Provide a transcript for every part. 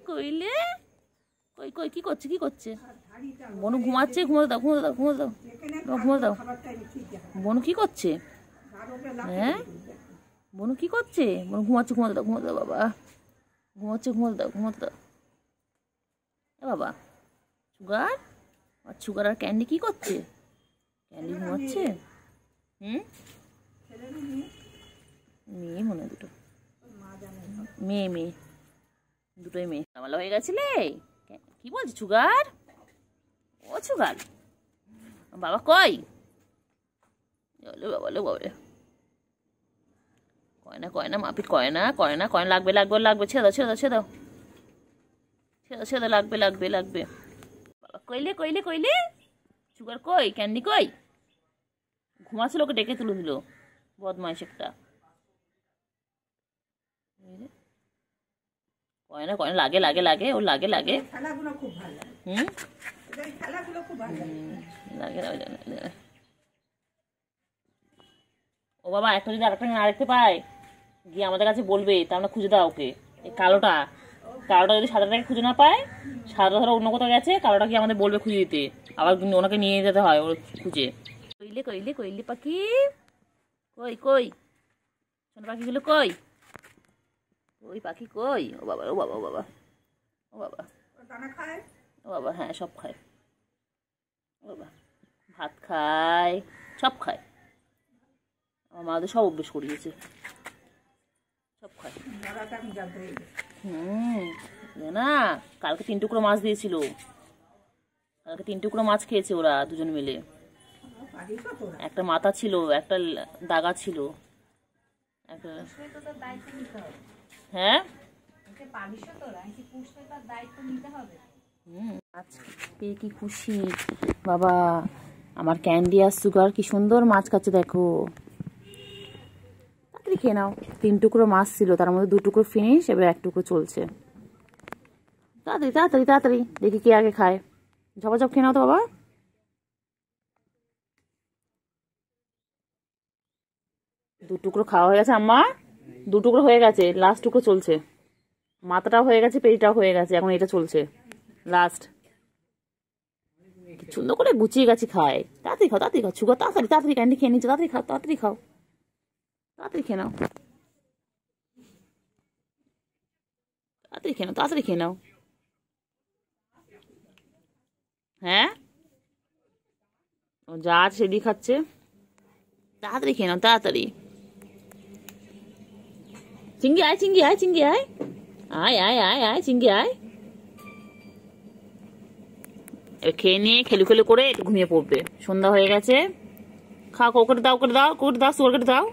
কইলে কই কই কি করছে কি করছে? বনু ঘুমাচ্ছে, ঘুমোতে দাও ঘুমোতে দাও ঘুমোতে দাও ঘুমোতে দাও। বনু কি করছে? হ্যাঁ বনু কি করছে? বনু ঘুমাচ্ছে, ঘুমোতে দাও ঘুমোতে দাও বাবা। ঘুমাচ্ছে, ঘুমোতে দাও ঘুমোতে দাও। এ বাবা সুগার আর সুগার আর ক্যান্ডি কি করছে? ক্যান্ডি ঘুমাচ্ছে। মেয়ে মনে হয় দুটো, মেয়ে মেয়ে দুটোই মেয়ে। আমালা হয়ে গেছিলে? কি বলছে সুগার? ও সুগার বাবা কই? বাবা লো বাবা, কয়না কয়না মাপিট কয়না কয়না কয়না লাগবে লাগবে লাগবে। ছেড়ে দাও ছেড়ে দাও ছেড়ে দাও ছেড়ে দাও ছেড়ে দাও, লাগবে লাগবে লাগবে। বাবা কইলে কইলে কইলে সুগার কই? ক্যান্ডি কই? ঘুমাচ্ছিল, ওকে ডেকে তুলে দিল বদমাইশ একটা। কয়না কয়না লাগে লাগে লাগে ওর লাগে লাগে। লাগে লাগে। ও বাবা একটা যদি আরেকটা না দেখতে পায় গিয়ে আমাদের কাছে বলবে, তা আমরা খুঁজে দাও ওকে। এই কালোটা কালোটা যদি সাদাটাকে খুঁজে না পায়, সাদাটা ধরো অন্য কোথাও গেছে, কালোটা গিয়ে আমাদের বলবে খুঁজে দিতে, আবার ওনাকে নিয়ে যেতে হয় ওর খুঁজে। কইলে কইলে কইলে পাখি কই কই? সোনা পাখিগুলো কই? ওই পাখি কই? ও বাবা ও বাবা ও বাবা ও বাবা ও বাবা, হ্যাঁ সব খায় ও বাবা, ভাত খায় সব খায়। আমার মা তো সব অভ্যেস করিয়েছে, সব খায়। না কালকে 3 টুকরো মাছ দিয়েছিল, কালকে 3 টুকরো মাছ খেয়েছে ওরা দুজন মিলে। একটা মাথা ছিল, একটা দাগা ছিল, একটা হ্যাঁ আজকে কি খুশি বাবা। আমার ক্যান্ডি আর সুগার কি সুন্দর মাছ খাচ্ছে দেখো। তাড়াতাড়ি খেয়ে নাও। 3 টুকরো মাছ ছিল, তার মধ্যে 2 টুকরো ফিনিশ, এবার 1 টুকরো চলছে। তাড়াতাড়ি তাড়াতাড়ি তাড়াতাড়ি দেখি কে আগে খায়। ঝপাঝপ খেয়ে নাও তো বাবা। দু টুকরো খাওয়া হয়ে গেছে আম্মা, 2 টুকরো হয়ে গেছে, লাস্ট টুকরো চলছে। মাথাটাও হয়ে গেছে, পেটটাও হয়ে গেছে, এখন এটা চলছে লাস্ট। সুন্দর করে গুছিয়ে গেছে খায়। তাড়াতাড়ি খাও তাড়াতাড়ি খাও সুগার, তাড়াতাড়ি তাড়াতাড়ি ক্যান্ডি খেয়ে নিচ্ছে, তাড়াতাড়ি খাও তাড়াতাড়ি খাও তাড়াতাড়ি খেয়ে নাও, তাড়াতাড়ি খেয়ে নাও তাড়াতাড়ি খেয়ে নাও। হ্যাঁ ও যা আছে সেদিকে খাচ্ছে, তাড়াতাড়ি খেয়ে নাও তাড়াতাড়ি। চিঙ্গি আয় চিঙ্গি আয় চিঙ্গি আয় আয় আয় আয় আয় চিঙ্গি আয়। এবার খেয়ে নিয়ে খেলু খেলু করে একটু ঘুমিয়ে পড়বে, সন্ধ্যা হয়ে গেছে। খাও করে দাও করে দাও করে দাও সুগার কেটে দাও।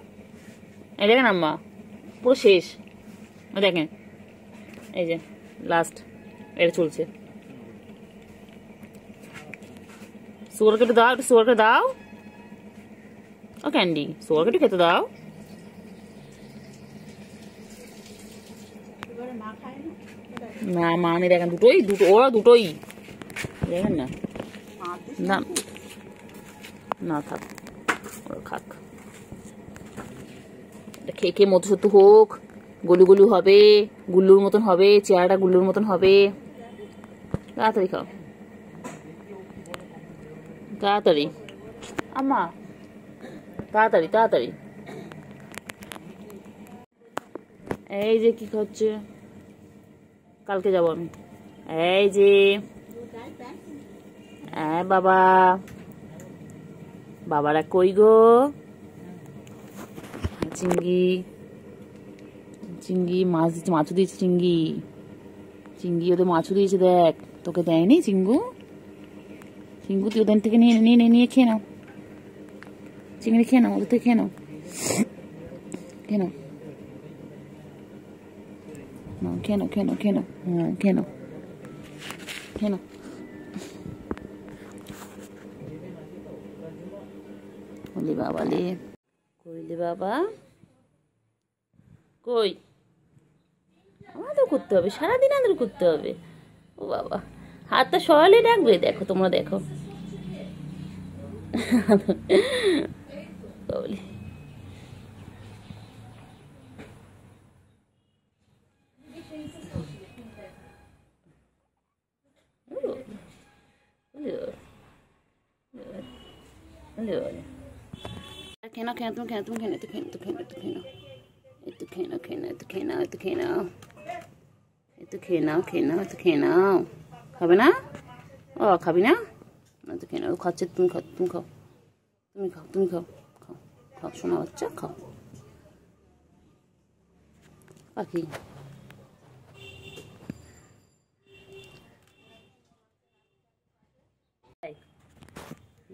এই দেখেন আম্মা পুরো শেষ, দেখেন এই যে লাস্ট এটা চলছে। সুগার কেটে দাও, একটু সুগার কেটে দাও। ও ক্যান্ডি সুগার কেটে খেতে দাও। না মা নেই দেখেন, দুটোই দুটো ওরা দুটোই দেখেন না। না না থাক ওরা খাক, খেয়ে খেয়ে মতো সত্য হোক, গলু গলু হবে, গুল্লুর মতন হবে, চেহারাটা গুল্লুর মতন হবে। তাড়াতাড়ি খাও তাড়াতাড়ি আম্মা, তাড়াতাড়ি তাড়াতাড়ি। এই যে কি খাচ্ছে, কালকে যাবো আমি। এই যে বাবা, বাবারা কই গো? চিংড়ি চিংড়ি মাছ দিচ্ছে, মাছও দিয়েছে চিংড়ি, চিংড়ি ওদের মাছও দিয়েছে দেখ, তোকে দেয়নি চিঙ্গু? চিঙ্গু তুই ওদের থেকে নিয়ে নিয়ে নিয়ে খেয়ে নাও, চিংড়ি খেয়ে নাও, ওদের থেকে খেয়ে নাও, খেয়ে নাও খেয়ে নাও খেয়ে নাও খেয়ে নাও, হ্যাঁ খেয়ে নাও খেয়ে নাও। বলি বাবা লে কইলে বাবা কই? আমাদের করতে হবে, সারাদিন আমাদের করতে হবে। ও বাবা হাতটা সরালে ডাকবে, দেখো তোমরা দেখো বলি খেয়ে নাও, তুমি খেয়ে নাও, তুমি খেয়ে নাও, একটু খেয়ে নাও, একটু খেয়ে নাও, একটু খেয়ে নাও, একটু খেয়ে নাও, একটু খেয়ে নাও, একটু খেয়ে নাও। খাবে না? ও খাবি না? একটু খেয়ে নাও, খাচ্ছে, তুমি খাও, তুমি খাও, তুমি খাও, তুমি খাও, খাও, খাও, শোনা বাচ্চা, খাও। পাখি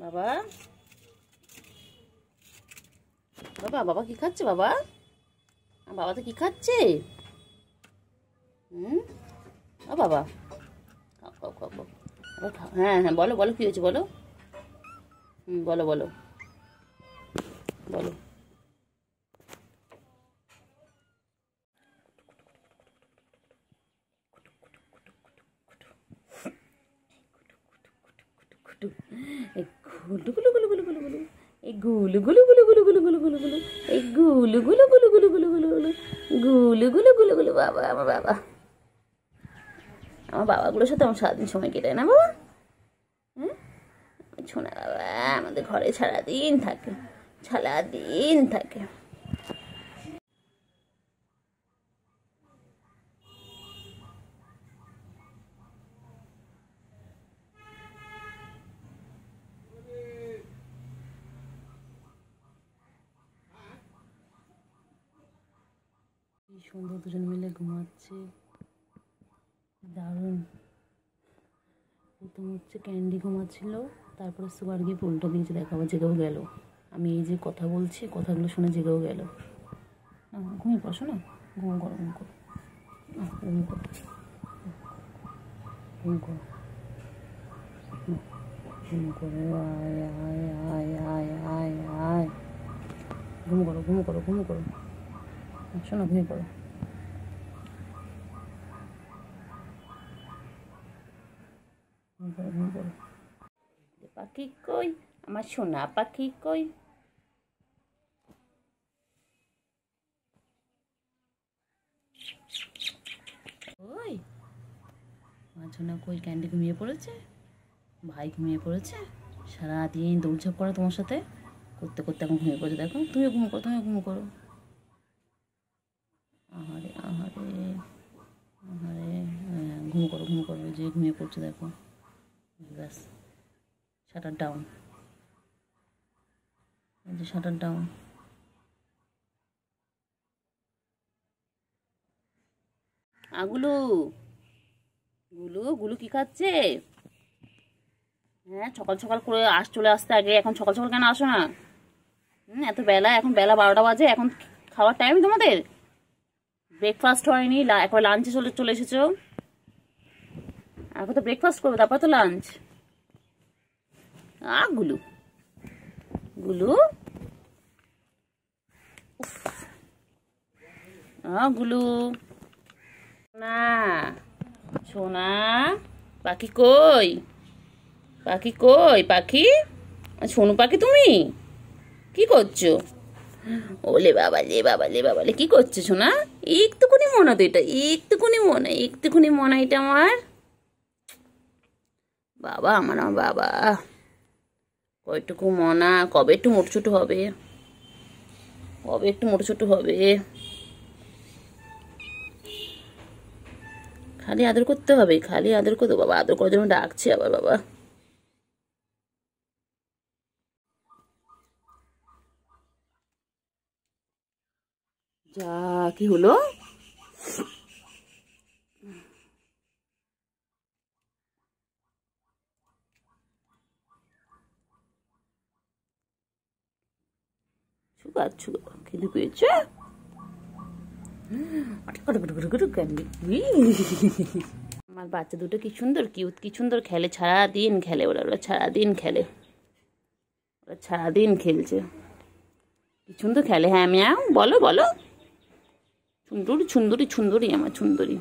বাবা, বাবা, বাবা কি খাচ্ছে? বাবা, বাবা তো কি খাচ্ছে? ও বাবা, খাও, খাও, খাও, খাও, খাও। হ্যাঁ হ্যাঁ, বলো বলো, কি হয়েছে বলো। বলো বলো বলো। গুলু গুলু গুলু গুলু গুলু গুলু, এই গুলু গুলু গুলু গুলু গুলু গুলু গুলু গুলু, এই গুলু গুলু গুলু গুলু গুলু গুলু গুলু, গুলু গুলু গুলু গুলু। বাবা, আমার বাবা, আমার বাবাগুলোর সাথে আমার সারাদিন সময় কেটে না বাবা। শোনা বাবা আমাদের ঘরে সারাদিন থাকে, সারাদিন থাকে। কি সুন্দর দুজন মিলে ঘুমাচ্ছে, দারুণ। প্রথম হচ্ছে ক্যান্ডি ঘুমাচ্ছিল, তারপরে সুগার গিয়ে উল্টো দিয়েছে, দেখাবো জেগেও গেল। আমি এই যে কথা বলছি, কথাগুলো শুনে জেগেও গেল। ঘুমিয়ে পড়ো না, ঘুম করো, ঘুম করো, ঘুম করো, ঘুম করো, ঘুম করো, আয় আয় আয় আয় আয় আয়, ঘুম করো, ঘুম করো, ঘুম করো, শোনো, ঘুমিয়ে পড়ো। পাখি কই, আমার সোনা পাখি কই? ওই আমার সোনা কই? ক্যান্ডি ঘুমিয়ে পড়েছে, ভাই ঘুমিয়ে পড়েছে, সারাদিন দৌড়ঝাঁপ করে তোমার সাথে করতে করতে এখন ঘুমিয়ে পড়েছে। দেখো, তুমিও ঘুম করো, তুমিও ঘুম করো। আহারে আহারে আহারে, ঘুম করো, ঘুম করো, যে ঘুমিয়ে পড়ছে দেখো। ব্যাস, শাটার ডাউন, যে শাটার ডাউন। গুলু, গুলু, গুলু কি খাচ্ছে? হ্যাঁ, সকাল সকাল করে চলে আসতে আগে, এখন সকাল সকাল কেন আসো না? এত বেলা, এখন বেলা 12টা বাজে, এখন খাওয়ার টাইম তোমাদের? ব্রেকফাস্ট হয়নি, এখন লাঞ্চে চলে চলে এসেছো। এখন তো ব্রেকফাস্ট করবে, তারপর তো লাঞ্চ। গুলু, গুলু, গুলু, না সোনা, পাখি কই? পাখি কই? পাখি, সোনু পাখি, তুমি কি করছো? ওলে বাবা লে, বাবা লে, বাবা লে, কি করছো সোনা? একটুকুনি মনে তো এটা, একটুকুনি মনে, একটুকুনি মনে এটা আমার বাবা, আমার বাবা। কয়টুকু মনা, কবে একটু মোটো ছোটো হবে, কবে একটু মোটো ছোটো হবে? খালি আদর করতে হবে, খালি আদর করতে। বাবা আদর করার জন্য ডাকছে আবার বাবা। যা, কি হলো? সুগার, সুগার খেতে পেয়েছে। আমার বাচ্চা দুটো কি সুন্দর কিউট, কি সুন্দর খেলে, সারাদিন খেলে ওরা, ওরা সারাদিন খেলে, ওরা সারাদিন খেলছে, কি সুন্দর খেলে। হ্যাঁ মিয়াও, বলো বলো, সুন্দরী সুন্দরী সুন্দরী, আমার সুন্দরী।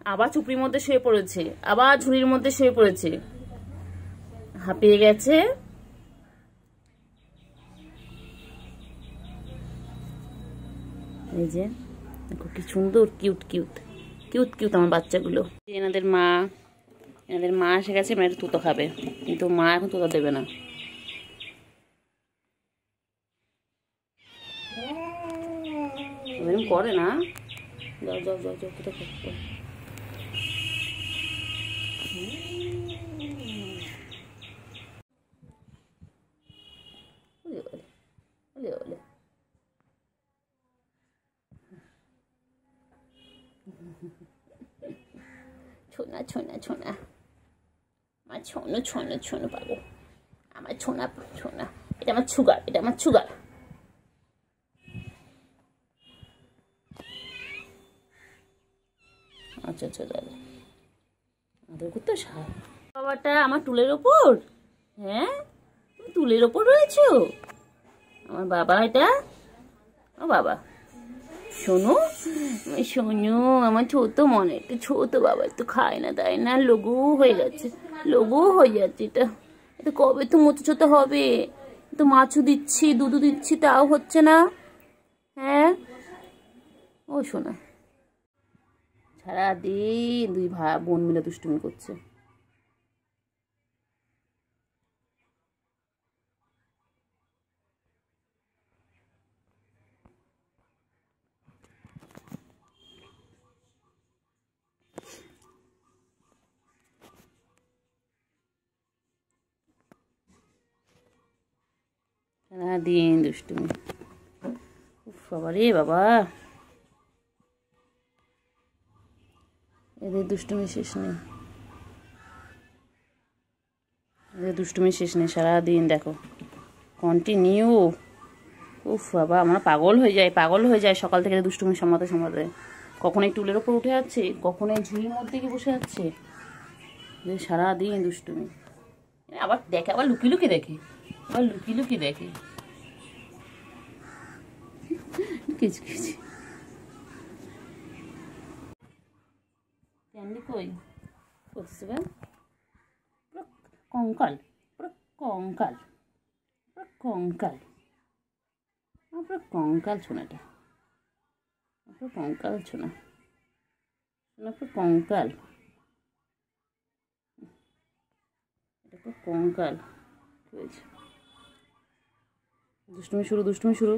আবার চুপড়ির মধ্যে শুয়ে পড়েছে, আবার ঝুড়ির মধ্যে শুয়ে পড়েছে, হাঁপিয়ে গেছে। এই যে দেখো কি সুন্দর কিউট কিউট কিউট কিউট আমার বাচ্চাগুলো। এনাদের মা এসে গেছে, মেয়েটা তুতো খাবে, কিন্তু মা এখন তুতো দেবে না। এরকম করে না, যাও যাও যাও যাও কোথাও করো। ছোনা ছোনা ছোনা, আমার ছোনো ছোনো ছোনো পাবো, আমার ছোনা ছোনা, এটা আমার সুগার, এটা আমার সুগার। আচ্ছা আচ্ছা দাদা আমাদের করতে বাবাটা আমার টুলের ওপর, হ্যাঁ তুমি টুলের ওপর রয়েছো আমার বাবা, এটা ও বাবা শোনো শোনো, আমার ছোট মনে একটু ছোট বাবা, একটু খায় না দেয় না, লঘু হয়ে যাচ্ছে, লঘু হয়ে যাচ্ছে, এটা এটা কবে তো মোচো ছোট হবে, তো মাছও দিচ্ছি দুধও দিচ্ছি তাও হচ্ছে না। হ্যাঁ ও শোনা, সারাদিন দুই ভাই বোন মিলে দুষ্টুমি করছে। সারাদিন দুষ্টুমি, বাবা রে বাবা, এদের দুষ্টুমি শেষ নেই, এদের দুষ্টুমি শেষ নেই, সারাদিন দেখো কন্টিনিউ। উফ বাবা আমরা পাগল হয়ে যায় সকাল থেকে দুষ্টুমি সামলাতে সামলাতে, কখন এই টুলের ওপর উঠে যাচ্ছে, কখন এই ঝুড়ির মধ্যে গিয়ে বসে যাচ্ছে, সারাদিন দুষ্টুমি। আবার দেখে, আবার লুকি লুকি দেখে, আবার লুকি লুকি দেখে, কিছু কিছু ক্যান্ডি কই করতেছে, পুরো কঙ্কাল, পুরো কঙ্কাল, পুরো কঙ্কাল, পুরো কঙ্কাল ছোনাটা, পুরো কঙ্কাল ছোনা, পুরো কঙ্কাল, এটা পুরো কঙ্কাল হয়েছে। দুষ্টুমি শুরু, দুষ্টুমি শুরু,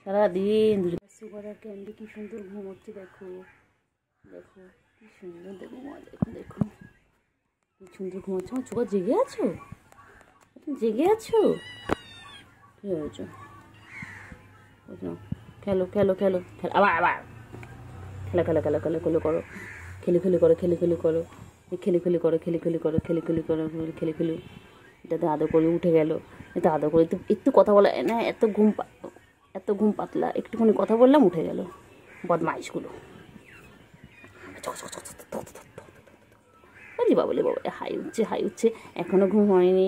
সারাদিন সুগার আর ক্যান্ডি কি সুন্দর ঘুমোচ্ছে, দেখো দেখো কি সুন্দর, দেখো মা দেখো দেখো কি সুন্দর ঘুমোচ্ছে। আমার সুগার জেগে আছো, জেগে আছো, কি হয়েছে, খেলো খেলো খেলো খেলো, আবার আবার খেলা খেলা খেলা খেলা খেলো করো, খেলি খেলি করো, খেলি খেলি করো, খেলি খেলি করো, খেলি খেলি করো, খেলি খেলি করো, খেলি খেলি, এটাতে আদর করে উঠে গেল, এটা আদর করে একটু কথা বলা না, এত ঘুম পাতলা, একটুখানি কথা বললাম উঠে গেল, বদমাইশগুলো। বাবা হাই উঠছে, এখনো ঘুম হয়নি।